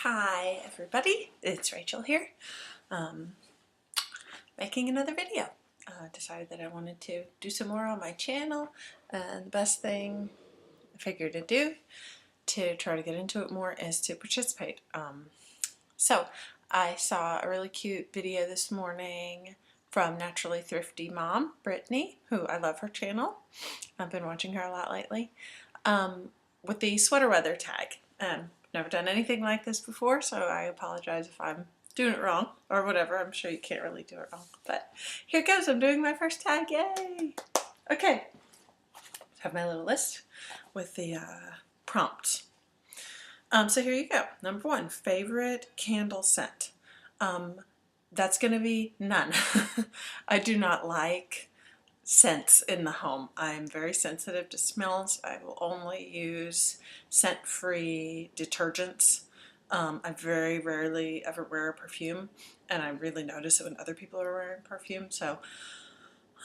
Hi everybody, it's Rachel here, making another video. Decided that I wanted to do some more on my channel, and the best thing I figured to do to try to get into it more is to participate. So I saw a really cute video this morning from Naturally Thrifty Mom, Brittany, who I love her channel. I've been watching her a lot lately, with the sweater weather tag. Never done anything like this before, so I apologize if I'm doing it wrong or whatever. I'm sure you can't really do it wrong, but here it goes. I'm doing my first tag. Yay! Okay, have my little list with the prompts. So here you go. Number one, favorite candle scent. That's going to be none. I do not like scents in the home. I'm very sensitive to smells. I will only use scent-free detergents. I very rarely ever wear a perfume, and I really notice it when other people are wearing perfume, so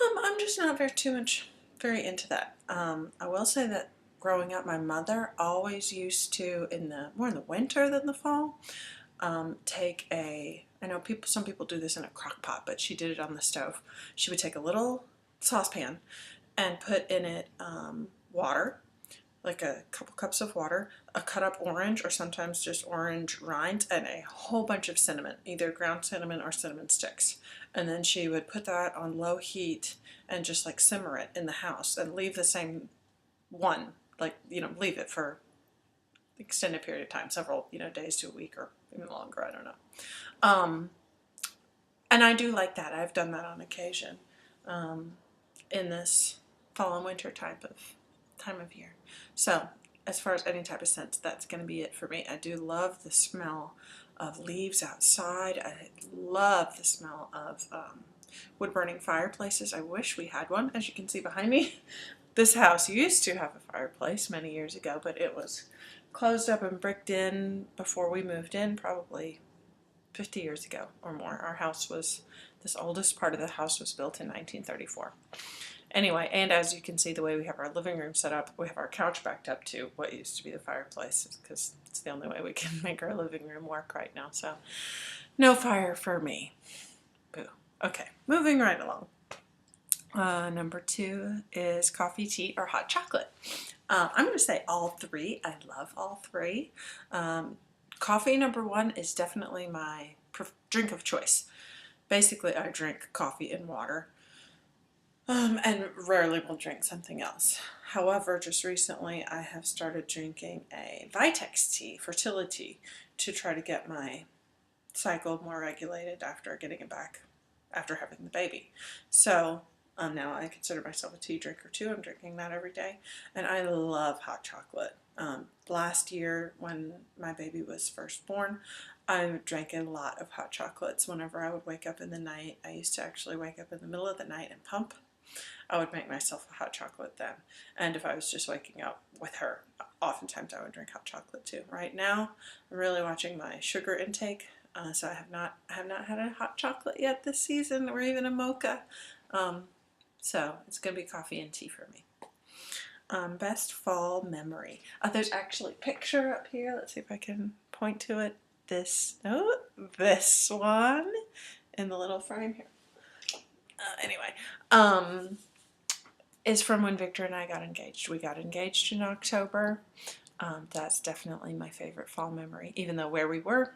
I'm just not very into that. I will say that growing up, my mother always used to, more in the winter than the fall, take I know some people do this in a crock pot, but she did it on the stove. She would take a little saucepan and put in it water, like a couple cups of water, a cut up orange or sometimes just orange rinds, and a whole bunch of cinnamon, either ground cinnamon or cinnamon sticks. And then she would put that on low heat and just like simmer it in the house and leave the same one, like, leave it for extended period of time, several, days to a week or even longer, I don't know. And I do like that. I've done that on occasion. In this fall and winter time of year. So as far as any type of scent, that's going to be it for me. I do love the smell of leaves outside. I love the smell of wood burning fireplaces. I wish we had one. As you can see behind me, this house used to have a fireplace many years ago, but it was closed up and bricked in before we moved in, probably 50 years ago or more. This oldest part of the house was built in 1934. Anyway, and as you can see, the way we have our living room set up, we have our couch backed up to what used to be the fireplace, because it's the only way we can make our living room work right now. So no fire for me. Boo. Okay, moving right along. Number two is coffee, tea, or hot chocolate. I'm going to say all three. I love all three. Coffee, number one, is definitely my drink of choice. Basically, I drink coffee and water, and rarely will drink something else. However, just recently I have started drinking a Vitex tea, fertility, to try to get my cycle more regulated after getting it back after having the baby. So now I consider myself a tea drinker too. I'm drinking that every day, and I love hot chocolate. Last year when my baby was first born, I drank a lot of hot chocolates whenever I would wake up in the night. I used to actually wake up in the middle of the night and pump. I would make myself a hot chocolate then. And if I was just waking up with her, oftentimes I would drink hot chocolate too. Right now, I'm really watching my sugar intake, so I have not had a hot chocolate yet this season, or even a mocha. So it's going to be coffee and tea for me. Best fall memory. There's actually a picture up here. Let's see if I can point to it. This one in the little frame here. Anyway, is from when Victor and I got engaged. We got engaged in October. That's definitely my favorite fall memory, even though where we were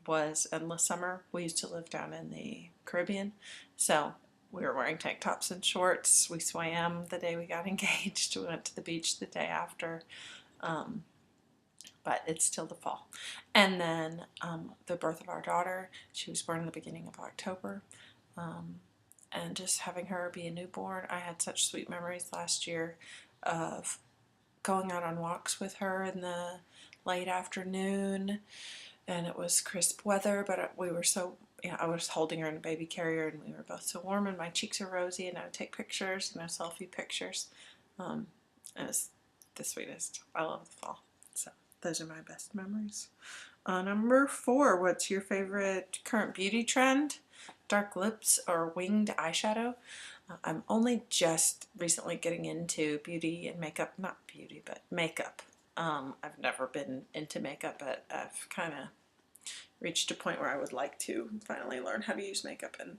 was endless summer. We used to live down in the Caribbean, so we were wearing tank tops and shorts. We swam the day we got engaged. We went to the beach the day after, but it's still the fall. And then the birth of our daughter. She was born in the beginning of October. And just having her be a newborn. I had such sweet memories last year of going out on walks with her in the late afternoon, and it was crisp weather, but we were so, I was holding her in a baby carrier, and we were both so warm, and my cheeks are rosy, and I would take pictures, selfie pictures. It was the sweetest. I love the fall. So those are my best memories. Number four, what's your favorite current beauty trend? Dark lips or winged eyeshadow? I'm only just recently getting into beauty and makeup. Not beauty, but makeup. I've never been into makeup, but I've kind of reached a point where I would like to finally learn how to use makeup and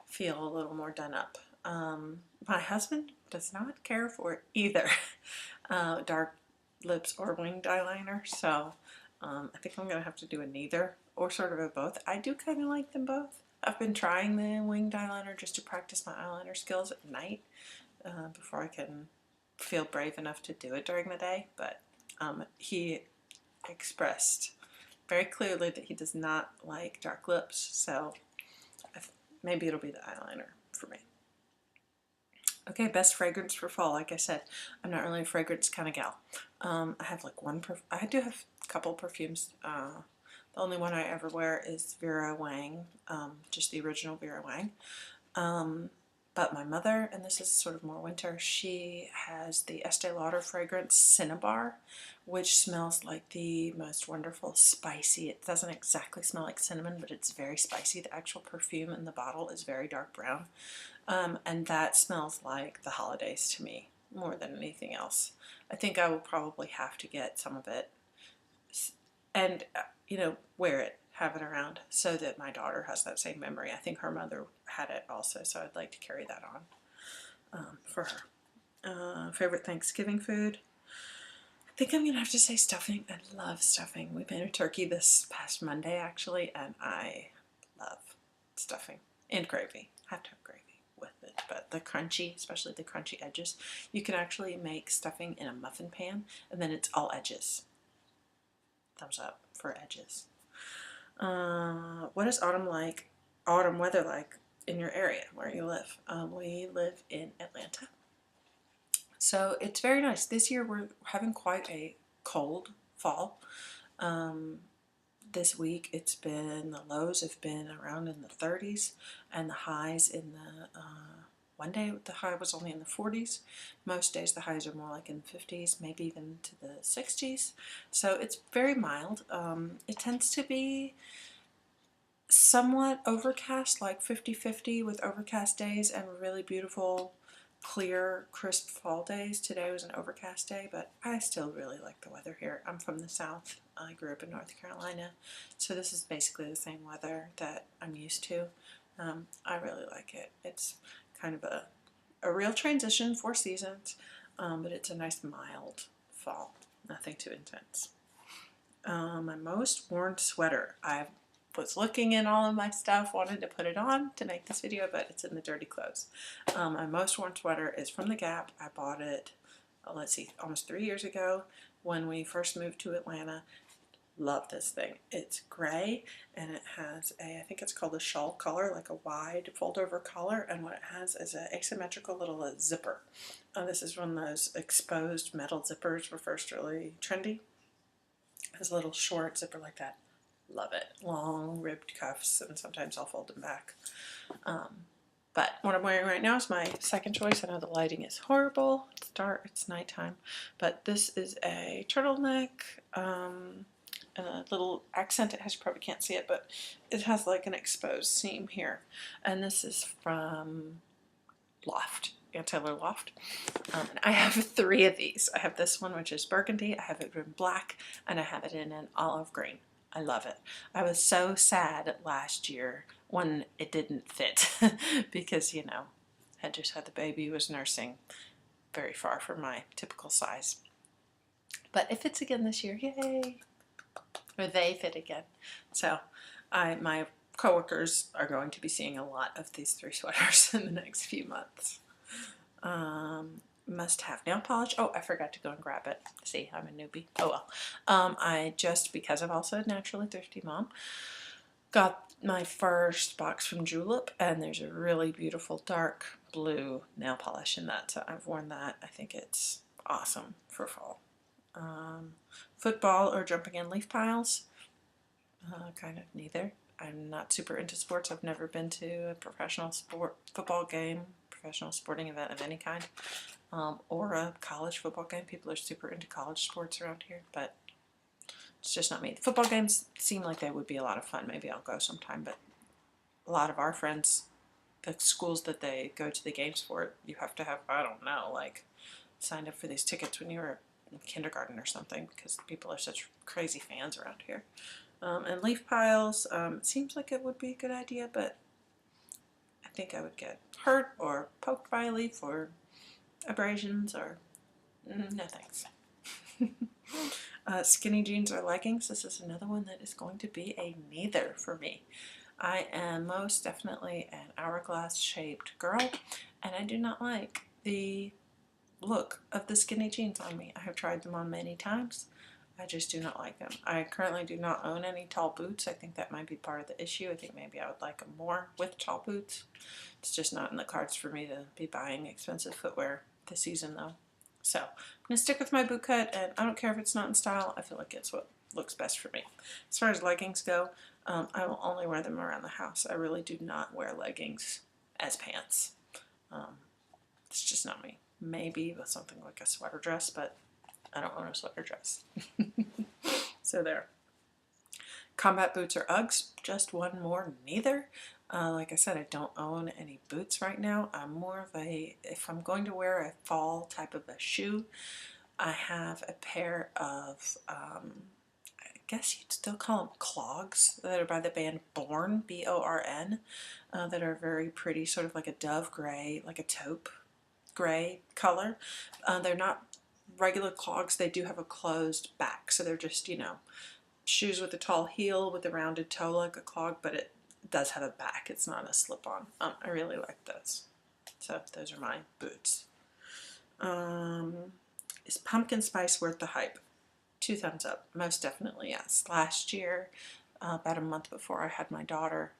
feel a little more done up. My husband does not care for it either, dark lips or winged eyeliner, so I think I'm going to have to do a neither or sort of a both. I do kind of like them both. I've been trying the winged eyeliner just to practice my eyeliner skills at night before I can feel brave enough to do it during the day, but he expressed very clearly that he does not like dark lips, so maybe it'll be the eyeliner for me. Okay, best fragrance for fall. Like I said, I'm not really a fragrance kind of gal. I have like I do have a couple perfumes. The only one I ever wear is Vera Wang, just the original Vera Wang. But my mother, and this is sort of more winter, she has the Estee Lauder fragrance Cinnabar, which smells like the most wonderful spicy. It doesn't exactly smell like cinnamon, but it's very spicy. The actual perfume in the bottle is very dark brown. And that smells like the holidays to me more than anything else. I think I will probably have to get some of it and, wear it, have it around so that my daughter has that same memory. I think her mother had it also, so I'd like to carry that on for her. Favorite Thanksgiving food? I think I'm going to have to say stuffing. I love stuffing. We made a turkey this past Monday, actually, and I love stuffing and gravy. Have to have gravy with it, but the crunchy, especially the crunchy edges. You can actually make stuffing in a muffin pan, and then it's all edges. Thumbs up for edges. What is autumn weather like in your area where you live? We live in Atlanta. So it's very nice. This year we're having quite a cold fall. This week the lows have been around in the 30s and the highs in the, one day the high was only in the 40s. Most days the highs are more like in the 50s, maybe even to the 60s. So it's very mild. It tends to be somewhat overcast, like 50-50 with overcast days and really beautiful, clear, crisp fall days. Today was an overcast day, but I still really like the weather here. I'm from the South. I grew up in North Carolina, so this is basically the same weather that I'm used to. I really like it. It's kind of a real transition, 4 seasons, but it's a nice mild fall, nothing too intense. My most worn sweater. I was looking in all of my stuff, wanted to put it on to make this video, but it's in the dirty clothes. My most worn sweater is from the Gap. I bought it, almost 3 years ago when we first moved to Atlanta. Love this thing. It's gray and it has I think it's called a shawl collar, like a wide fold over collar, and what it has is an asymmetrical little zipper. This is one of those exposed metal zippers were first really trendy. It has a little short zipper like that. Love it. Long ribbed cuffs, and sometimes I'll fold them back. But what I'm wearing right now is my second choice. I know the lighting is horrible. It's dark. It's nighttime. But this is a turtleneck. And a little accent. It has, you probably can't see it, but it has like an exposed seam here. And this is from Loft, Taylor Loft. And I have 3 of these. I have this one, which is burgundy. I have it in black, and I have it in an olive green. I love it. I was so sad last year when it didn't fit because, had just had the baby, was nursing, very far from my typical size. But it fits again this year. Yay! Or they fit again. So my coworkers are going to be seeing a lot of these 3 sweaters in the next few months. Must have nail polish. Oh, I forgot to go and grab it. See, I'm a newbie. Oh well. I just, because I'm also a naturally thrifty mom, got my first box from Julep, and there's a really beautiful dark blue nail polish in that. So I've worn that. I think it's awesome for fall. Football or jumping in leaf piles? Kind of neither. I'm not super into sports. I've never been to a professional football game, professional sporting event of any kind, or a college football game. People are super into college sports around here, but it's just not me. The football games seem like they would be a lot of fun. Maybe I'll go sometime, but a lot of our friends, the schools that they go to the games for, you have to have, I don't know, like signed up for these tickets when you were in kindergarten or something, because people are such crazy fans around here. And leaf piles, it seems like it would be a good idea, but I think I would get hurt or poked by a leaf or abrasions or no thanks. Skinny jeans or leggings, this is another one that is going to be a neither for me. I am most definitely an hourglass shaped girl, and I do not like the look of the skinny jeans on me. I have tried them on many times. I just do not like them. I currently do not own any tall boots. I think that might be part of the issue. I think maybe I would like them more with tall boots. It's just not in the cards for me to be buying expensive footwear this season though. So I'm going to stick with my boot cut, and I don't care if it's not in style. I feel like it's what looks best for me. As far as leggings go, I will only wear them around the house. I really do not wear leggings as pants. It's just not me. Maybe with something like a sweater dress, but I don't own a sweater dress. So there. Combat boots or Uggs, just one more neither. Like I said, I don't own any boots right now. I'm more of a, if I'm going to wear a fall type of a shoe, I have a pair of, I guess you'd still call them clogs, that are by the band Born, B-O-R-N, that are very pretty, sort of like a dove gray, like a taupe gray color. They're not regular clogs. They do have a closed back, so they're just, you know, shoes with a tall heel with a rounded toe like a clog, but it does have a back. It's not a slip-on. I really like those. So those are my boots. Is pumpkin spice worth the hype? 2 thumbs up. Most definitely yes. Last year, about a month before I had my daughter,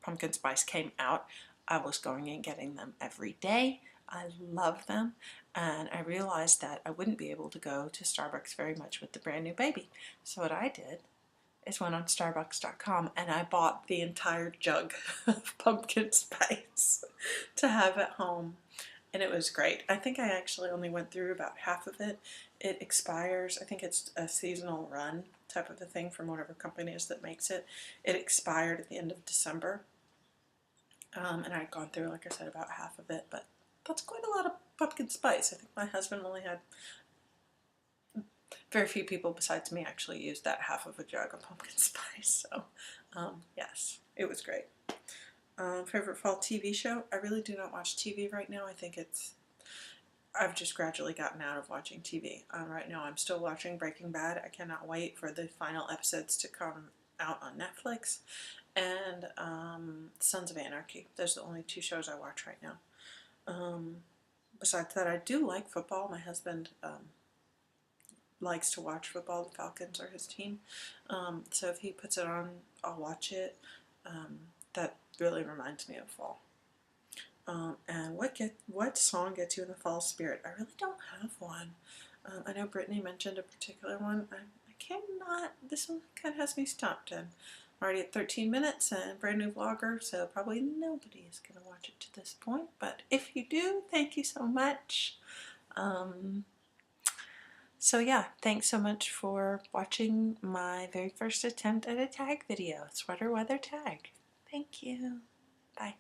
pumpkin spice came out. I was going and getting them every day. I love them, and I realized that I wouldn't be able to go to Starbucks very much with the brand new baby. So what I did is went on Starbucks.com and I bought the entire jug of pumpkin spice to have at home, and it was great. I think I actually only went through about half of it. It expires, I think it's a seasonal run type of a thing from whatever company it is that makes it. It expired at the end of December, and I'd gone through, like I said, about half of it, but that's quite a lot of pumpkin spice. I think my husband only had, very few people besides me actually used that half of a jug of pumpkin spice. So yes, it was great. Favorite fall TV show? I really do not watch TV right now. I think I've just gradually gotten out of watching TV. Right now I'm still watching Breaking Bad. I cannot wait for the final episodes to come out on Netflix. And Sons of Anarchy. Those are the only 2 shows I watch right now. Besides that, I do like football. My husband likes to watch football. The Falcons are his team. So if he puts it on, I'll watch it. That really reminds me of fall. And what song gets you in the fall spirit? I really don't have one. I know Brittany mentioned a particular one. I cannot, this one kind of has me stumped. And I'm already at 13 minutes and brand new vlogger, so probably nobody is going to watch it to this point. But if you do, thank you so much. So yeah, thanks so much for watching my very first attempt at a tag video, sweater weather tag. Thank you. Bye.